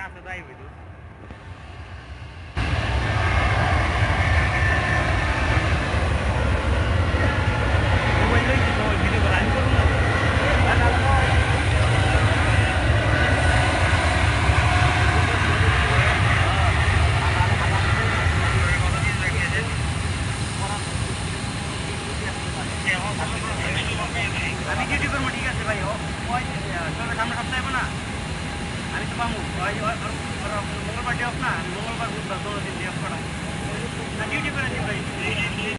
কাছে যাই হইতো মোবাইল লই দিছো ভিডিও করা আমি করব না আমি ডিউটি করবো ঠিক আছে ভাই ওই সামনে সপ্তাহে না আমি তো পাবো মঙ্গলবার ডে অফ না মঙ্গলবার বুধবার 2 দিন ডে অফ করা ডিউটি করে ভাই